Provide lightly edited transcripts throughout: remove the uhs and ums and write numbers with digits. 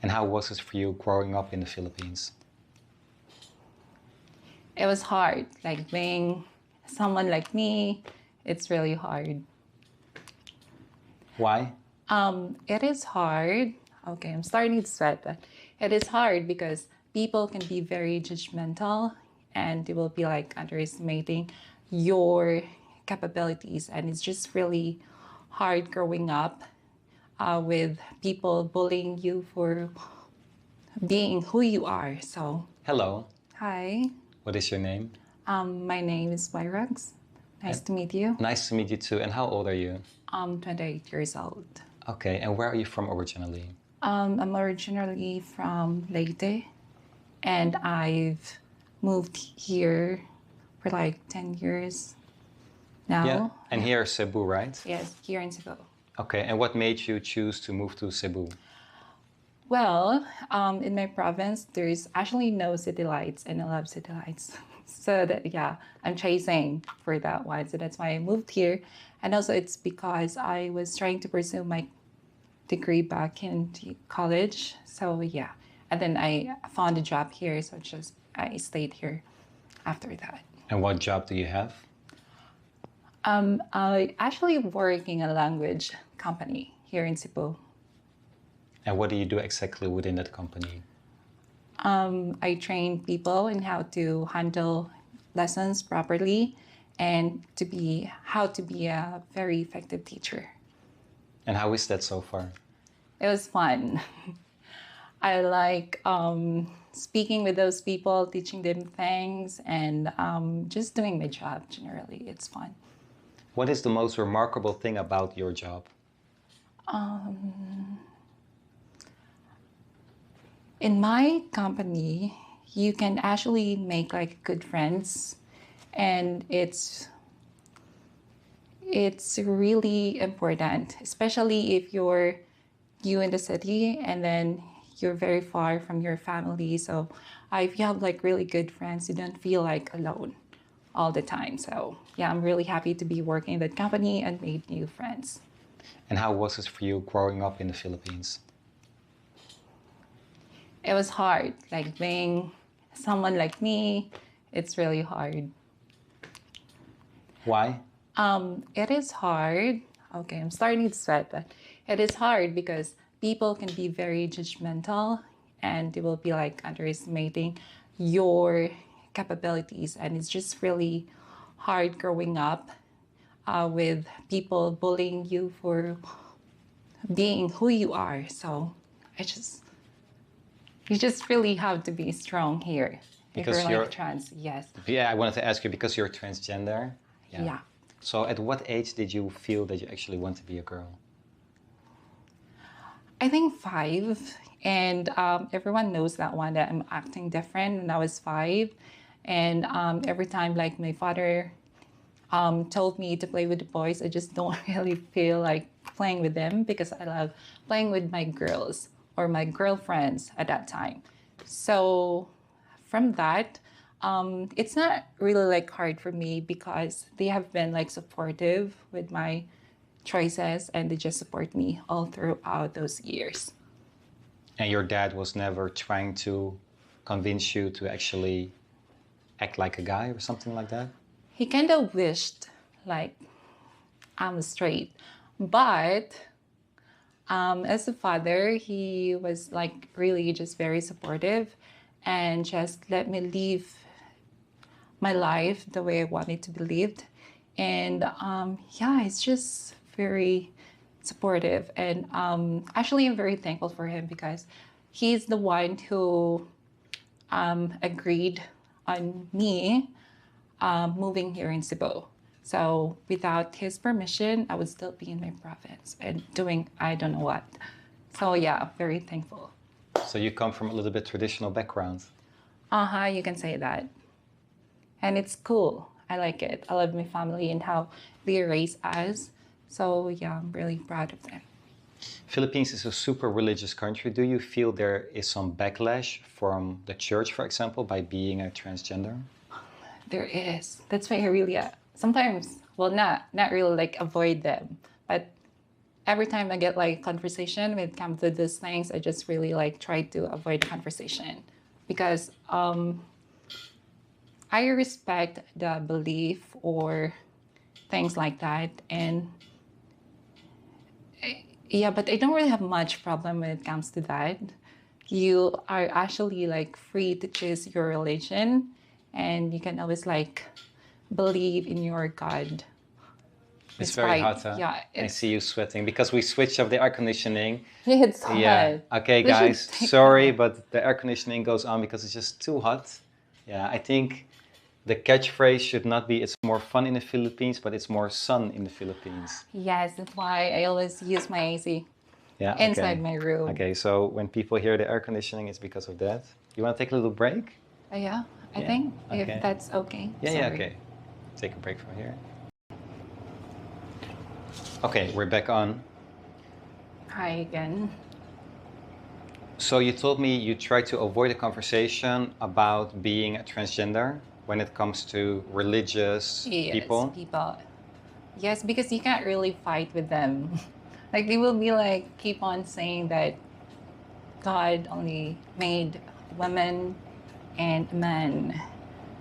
And how was it for you growing up in the Philippines? It was hard, like being someone like me, it's really hard. Why? It is hard. Okay, I'm starting to sweat, but it is hard because people can be very judgmental and they will be like underestimating your capabilities. And it's just really hard growing up with people bullying you for being who you are. So, Hello, hi, what is your name? my name is Mairux. Nice to meet you. Nice to meet you too. And how old are you? I'm 28 years old. Okay, and where are you from originally? I'm originally from Leyte, and I've moved here for like 10 years now. Yeah, and here is Cebu, right? Yes, here in Cebu. Okay, and what made you choose to move to Cebu? Well, in my province, there's actually no city lights, and I love city lights. So that, yeah, I'm chasing for that one. So that's why I moved here. And also it's because I was trying to pursue my degree back in college. So yeah, and then I found a job here. So just I stayed here after that. And what job do you have? I actually work in a language company here in Cebu. And what do you do exactly within that company? I train people in how to handle lessons properly and how to be a very effective teacher. And how is that so far? It was fun. I like speaking with those people, teaching them things, and just doing my job generally. It's fun. What is the most remarkable thing about your job? In my company, you can actually make like good friends, and it's really important, especially if you're in the city and then you're very far from your family. So if you have like really good friends, you don't feel like alone all the time. So yeah, I'm really happy to be working in that company and made new friends. And how was it for you growing up in the Philippines? It was hard, like being someone like me, it's really hard. Why? It is hard. Okay, I'm starting to sweat, but it is hard because people can be very judgmental and they will be like underestimating your capabilities. And it's just really hard growing up with people bullying you for being who you are. So you just really have to be strong here. Because if you're like trans, yes. Yeah, I wanted to ask you because you're transgender. Yeah. So at what age did you feel that you actually want to be a girl? I think 5, and everyone knows that one, that I'm acting different when I was 5. And every time like my father told me to play with the boys, I just don't really feel like playing with them because I love playing with my girls or my girlfriends at that time. So from that, it's not really like hard for me because they have been like supportive with my choices and they just support me all throughout those years. And your dad was never trying to convince you to actually act like a guy or something like that? He kind of wished like I'm straight, but as a father, he was like really just very supportive and just let me live my life the way I wanted to be lived. And yeah, it's just very supportive. And actually, I'm very thankful for him because he's the one who agreed on me moving here in Cebu. So without his permission, I would still be in my province and doing I don't know what. So yeah, very thankful. So you come from a little bit traditional background. You can say that. And it's cool. I like it. I love my family and how they raise us. So yeah, I'm really proud of them. Philippines is a super religious country. Do you feel there is some backlash from the church, for example, by being a transgender? There is. That's why I really sometimes, well, not really like avoid them, but every time I get like conversation when it comes to these things, I just really like try to avoid conversation because I respect the belief or things like that. And yeah, but I don't really have much problem when it comes to that. You are actually like free to choose your religion, and you can always like believe in your God. It's very hot, huh? Yeah, I see you sweating because we switched off the air conditioning. it's hot. Yeah. Okay, We should guys. take Sorry, off. but the air conditioning goes on because it's just too hot. Yeah, I think the catchphrase should not be "It's more fun in the Philippines," but "It's more sun in the Philippines." Yes, that's why I always use my AC Yeah. inside Okay. my room. Okay. So when people hear the air conditioning, it's because of that. You want to take a little break? Yeah, I Yeah, think okay. if that's okay. Yeah. Yeah. Sorry. Okay. Take a break from here. Okay, we're back on. Hi again. So you told me you try to avoid a conversation about being a transgender when it comes to religious Yes, people. people. Yes, because you can't really fight with them. Like they will be like keep on saying that God only made women and men.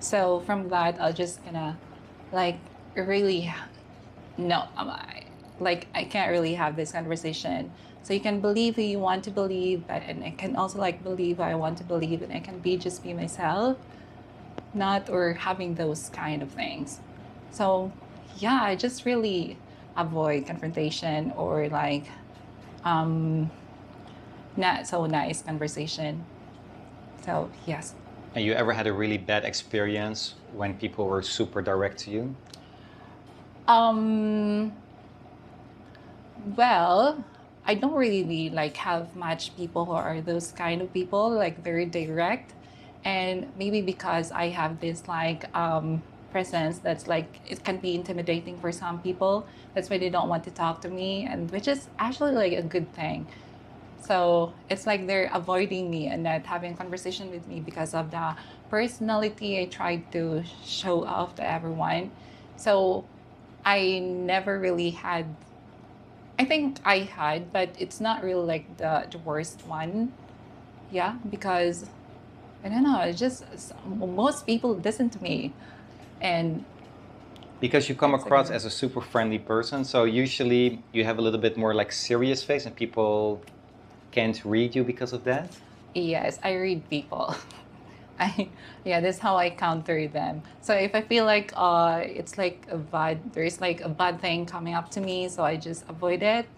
So from that, I'll just gonna like really no, like I can't really have this conversation. So you can believe who you want to believe, but and I can also like believe who I want to believe, and I can be just be myself, not or having those kind of things. So yeah, I just really avoid confrontation or like not so nice conversation. So yes. And you ever had a really bad experience when people were super direct to you? Well, I don't really like have much people who are those kind of people, like very direct. And maybe because I have this like presence that's like it can be intimidating for some people. That's why they don't want to talk to me, and which is actually like a good thing. So it's like they're avoiding me and not having a conversation with me because of the personality I tried to show off to everyone. So I never really had, I think I had, but it's not really like the worst one. Yeah, because I don't know, it's just most people listen to me. And Because you come That's a across good- as a super friendly person, so usually you have a little bit more like serious face and people can't read you because of that? yes, I read people. I yeah, that's how I counter them. So if I feel like it's like a bad there's like a bad thing coming up to me, so I just avoid it.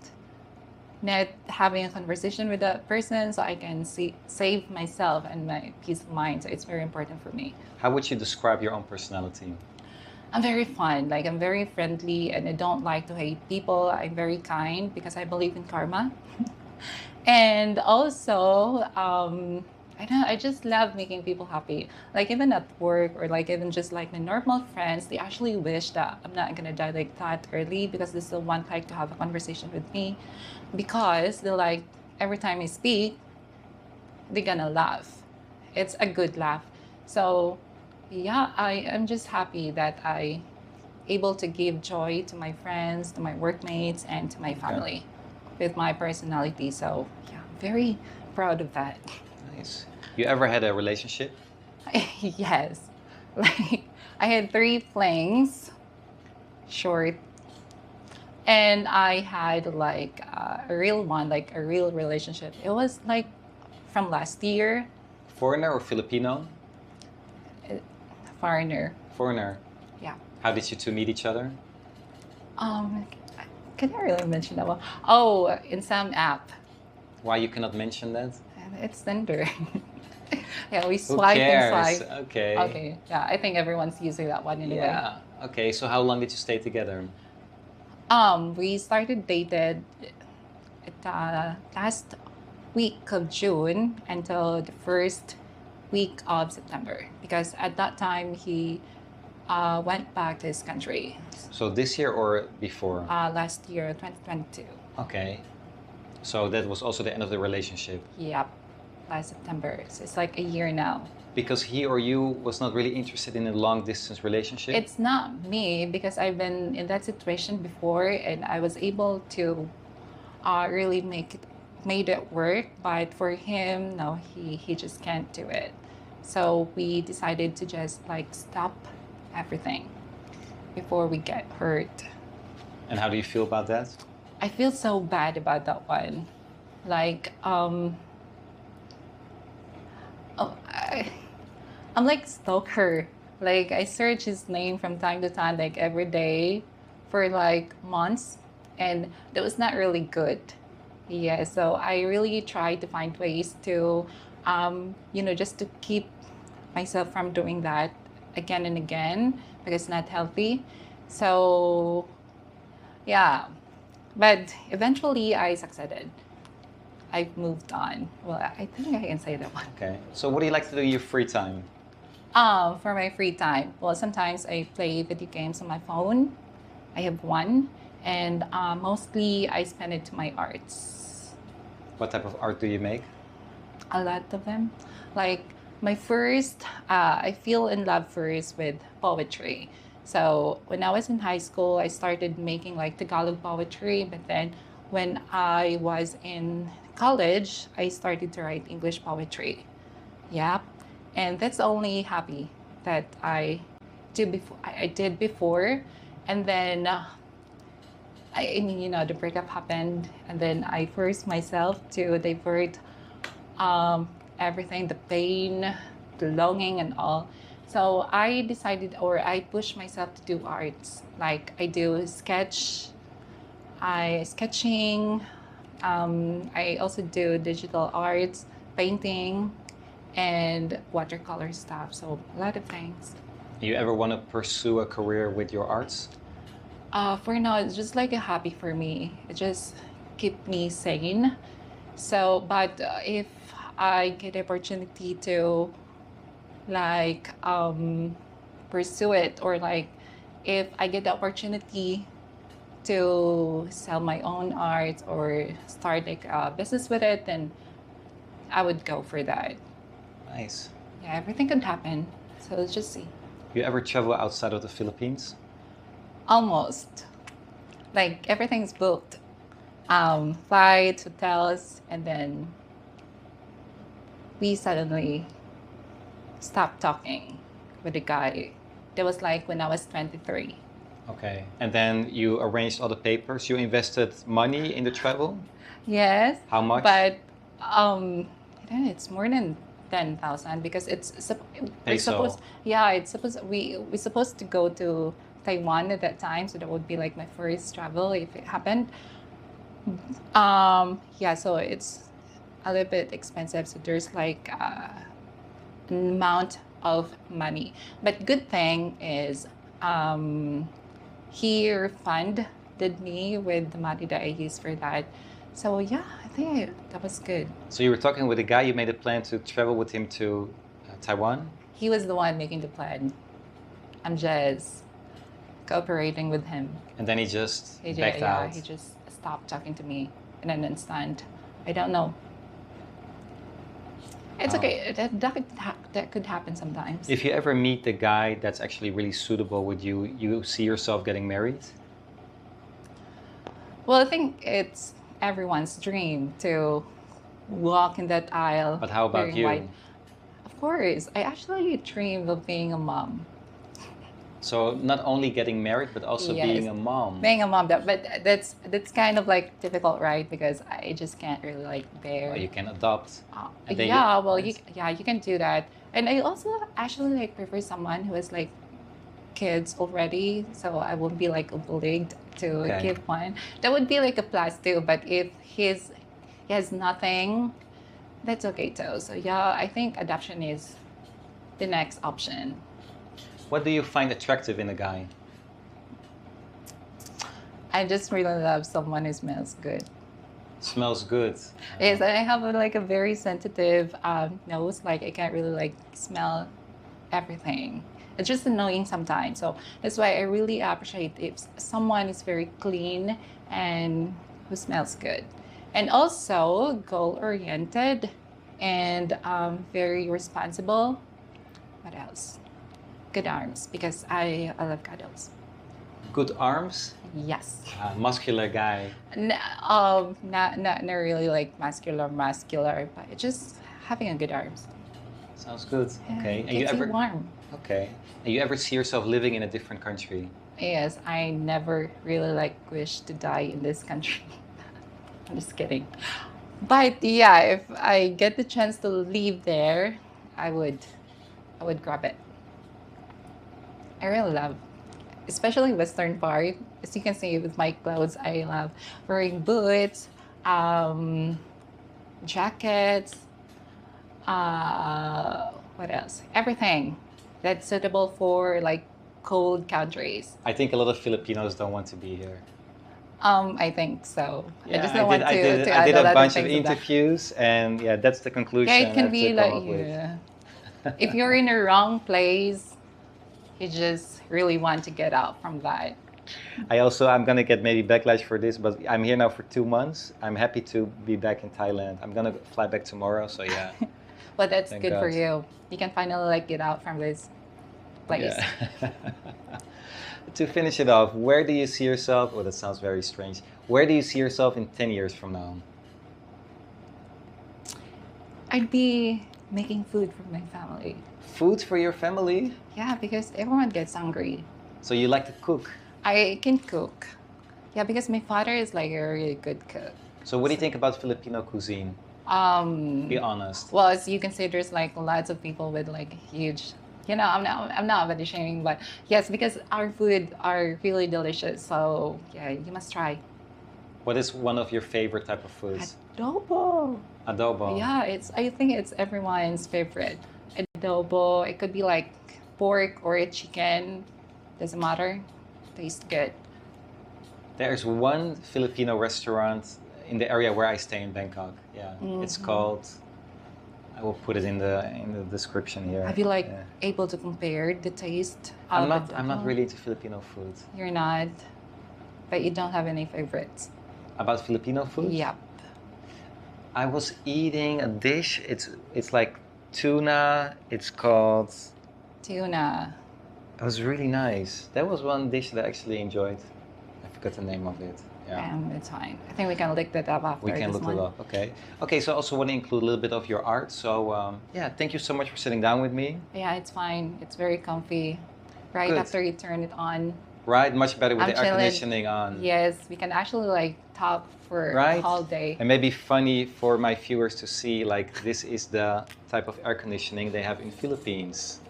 Not having a conversation with that person so I can save myself and my peace of mind. So it's very important for me. How would you describe your own personality? I'm very fun, like I'm very friendly and I don't like to hate people. I'm very kind because I believe in karma. And also, I don't know, I just love making people happy. Like even at work or like even just like my normal friends, they actually wish that I'm not gonna die like that early because they still want like to have a conversation with me. Because they like every time I speak, they're gonna laugh. It's a good laugh. So yeah, I am just happy that I able to give joy to my friends, to my workmates, and to my family with my personality. So yeah, very proud of that. Nice. You ever had a relationship? Yes, like I had 3 flings, short, and I had like a real one, like a real relationship. It was like from last year, Foreigner or Filipino? foreigner. Foreigner. Yeah. How did you two meet each other? Um, can I really mention that one? Oh, in some app. Why you cannot mention that? It's Tinder. Yeah, we Who swipe and cares? swipe. Okay. Okay, yeah, I think everyone's using that one anyway. Yeah. Okay, so how long did you stay together? We started dated last week of June until the first week of September because at that time he went back to his country So this year or before? last year, 2022. Okay. So that was also the end of the relationship. Yep, last September. So it's like a year now. Because he or you was not really interested in a long distance relationship? It's not me because I've been in that situation before and I was able to really made it work. But for him, no, he just can't do it. So we decided to just like stop everything before we get hurt. And how do you feel about that? I feel so bad about that one. Like, oh, I'm like stalker. Like I search his name from time to time, like every day for like months, and that was not really good. Yeah, so I really tried to find ways to, just to keep myself from doing that again and again because it's not healthy. So yeah, but eventually I succeeded. I've moved on. Well, I think I can say that one. Okay. So what do you like to do in your free time? For my free time, well, sometimes I play video games on my phone. I have one, and mostly I spend it to my arts. What type of art do you make? A lot of them. Like my first, I feel in love first with poetry. So when I was in high school, I started making like Tagalog poetry, but then when I was in college, I started to write English poetry. Yeah, and that's the only hobby that I do before. I did before, and then the breakup happened, and then I forced myself to divert everything, the pain, the longing, and all. So I decided, or I pushed myself to do arts. Like I do sketching. I also do digital arts, painting, and watercolor stuff. So a lot of things. You ever want to pursue a career with your arts? For now, it's just like a hobby for me. It just keep me sane. So, but if I get the opportunity to like pursue it, or like if I get the opportunity to sell my own art or start like a business with it, then I would go for that. Nice. Yeah, everything could happen. So let's just see. You ever travel outside of the Philippines? Almost. Like everything's booked. Flights, hotels, and then we suddenly stopped talking with the guy. That was like when I was 23. Okay. And then you arranged all the papers. You invested money in the travel? Yes. How much? But I don't know, it's more than 10,000 because we're Peso. supposed, yeah, it's supposed we supposed to go to Taiwan at that time, so that would be like my first travel if it happened. Yeah, so it's a little bit expensive, so there's like an amount of money. But good thing is he refunded me with the money that I used for that. So yeah, I think that was good. So you were talking with a guy, you made a plan to travel with him to Taiwan? He was the one making the plan. I'm just cooperating with him. And then he just backed out? He just stopped talking to me in an instant. I don't know. It's okay. That could happen sometimes. If you ever meet the guy that's actually really suitable with you, you see yourself getting married? Well, I think it's everyone's dream to walk in that aisle. But how about wearing you? white. Of course, I actually dream of being a mom. So not only getting married, but also Yes. being a mom. Being a mom, but that's kind of like difficult, right? Because I just can't really like bear. Well, you can adopt. And then Yeah, well, you can do that, and I also actually like prefer someone who has like kids already, so I won't be like obliged to Okay. give one. That would be like a plus too. But if he has nothing, that's okay too. So yeah, I think adoption is the next option. What do you find attractive in a guy? I just really love someone who smells good. Smells good. Yes, I have like a very sensitive nose. Like I can't really like smell everything. It's just annoying sometimes. So that's why I really appreciate if someone is very clean and who smells good, and also goal-oriented and very responsible. What else? Good arms, because I love cuddles. Good arms? Yes. Muscular guy. Not really like muscular, but it's just having a good arms. Sounds good. Yeah, Okay. it keeps you warm. Okay. And you ever see yourself living in a different country? Yes, I never really like wish to die in this country. I'm just kidding. But yeah, if I get the chance to live there, I would grab it. I really love, especially Western part. As you can see with my clothes, I love wearing boots, jackets, what else? Everything that's suitable for like cold countries. I think a lot of Filipinos don't want to be here. I think so. Yeah, I just don't want to I add did a a lot bunch of things to that. interviews, and yeah, that's the conclusion Yeah, it can I be have to like come up with. yeah. If you're in the wrong place, you just really want to get out from that. I'm gonna get maybe backlash for this, but I'm here now for 2 months. I'm happy to be back in Thailand. I'm gonna fly back tomorrow, so yeah. But that's Thank good for God. you. You can finally like get out from this place. Yeah. To finish it off, where do you see yourself? Oh, that sounds very strange. Where do you see yourself in 10 years from now? I'd be making food for my family. Food for your family? Yeah, because everyone gets hungry. So you like to cook? I can cook. Yeah, because my father is like a really good cook. So what do you think about Filipino cuisine? Be honest. Well, as you can see, there's like lots of people with like huge. I'm not body shaming, but yes, because our food are really delicious. So yeah, you must try. What is one of your favorite type of foods? Adobo. Adobo. Yeah, I think it's everyone's favorite. Adobo. It could be like pork or chicken. Doesn't matter. Tastes good. There's one Filipino restaurant in the area where I stay in Bangkok. Yeah, it's called. I will put it in the description here. Have you like Yeah. able to compare the taste? I'm of not adobo? really into Filipino food. You're not, but you don't have any favorites. About Filipino food? Yep. I was eating a dish. It's like tuna. It's called. Tuna. It was really nice. That was one dish that I actually enjoyed. I forgot the name of it. Yeah. It's fine. I think we can look that up after We can this look it one. up. Okay. Okay. So I also want to include a little bit of your art. So yeah, thank you so much for sitting down with me. Yeah, it's fine. It's very comfy. Right Good. after you turn it on. Right, much better with I'm the air chilling. conditioning on. Yes, we can actually like talk for Right. a whole day. And maybe funny for my viewers to see, like this is the type of air conditioning they have in Philippines.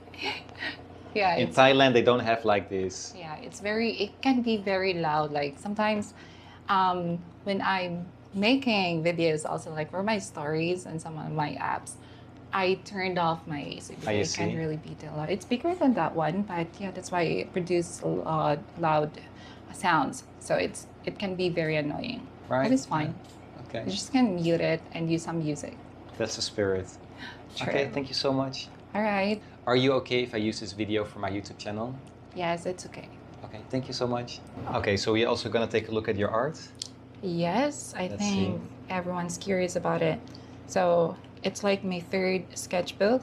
Yeah, In it's Thailand, they don't have like this. yeah, it can be very loud. Like sometimes when I'm making videos also like for my stories and some of my apps, I turned off my AC because I I see. can't really beat it a lot. It's bigger than that one, but yeah, that's why it produces loud sounds. So it can be very annoying. Right. But it's fine. Okay. You just can mute it and use some music. That's the spirit. True. Okay, thank you so much. All right. Are you okay if I use this video for my YouTube channel? Yes, it's okay. Okay, thank you so much. Okay, so we're also gonna take a look at your art. Yes, I Let's think see. everyone's curious about it. So it's like my third sketchbook.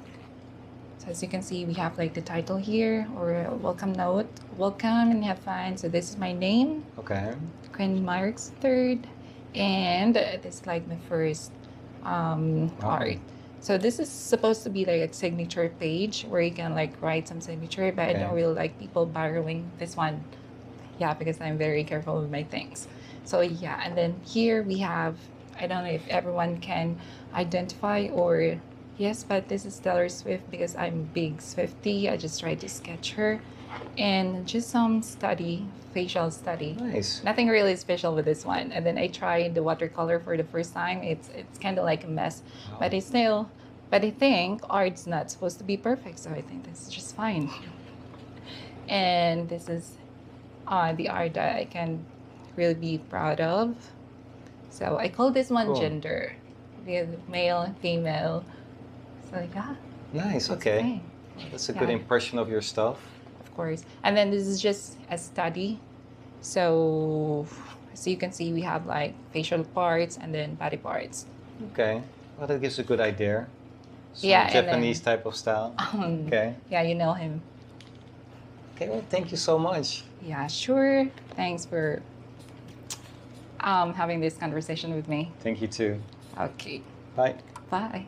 So as you can see, we have like the title here or a welcome note. Welcome and have fun. So this is my name, Okay. Queen Mairux third, and this is like my first art. So this is supposed to be like a signature page where you can like write some signature, but I Okay. don't really like people borrowing this one. Yeah, because I'm very careful with my things. So yeah, and then here we have, I don't know if everyone can identify or yes, but this is Taylor Swift because I'm big Swiftie. I just tried to sketch her and just some study, facial study. Nice. Nothing really special with this one. And then I tried the watercolor for the first time. It's kind of like a mess, but I think art's not supposed to be perfect, so I think this is just fine. And this is the art that I can really be proud of. So I call this one Cool. gender, with male, female. So yeah, Nice. that's Okay. fine, That's a good Yeah. impression of your stuff. of course. And then this is just a study. So you can see we have like facial parts and then body parts. Okay. Well, that gives a good idea. Some Yeah, and then- Japanese type of style. Okay. Yeah, you know him. Okay, well, thank you so much. Yeah, sure. Thanks for having this conversation with me. Thank you too. Okay. Bye. Bye.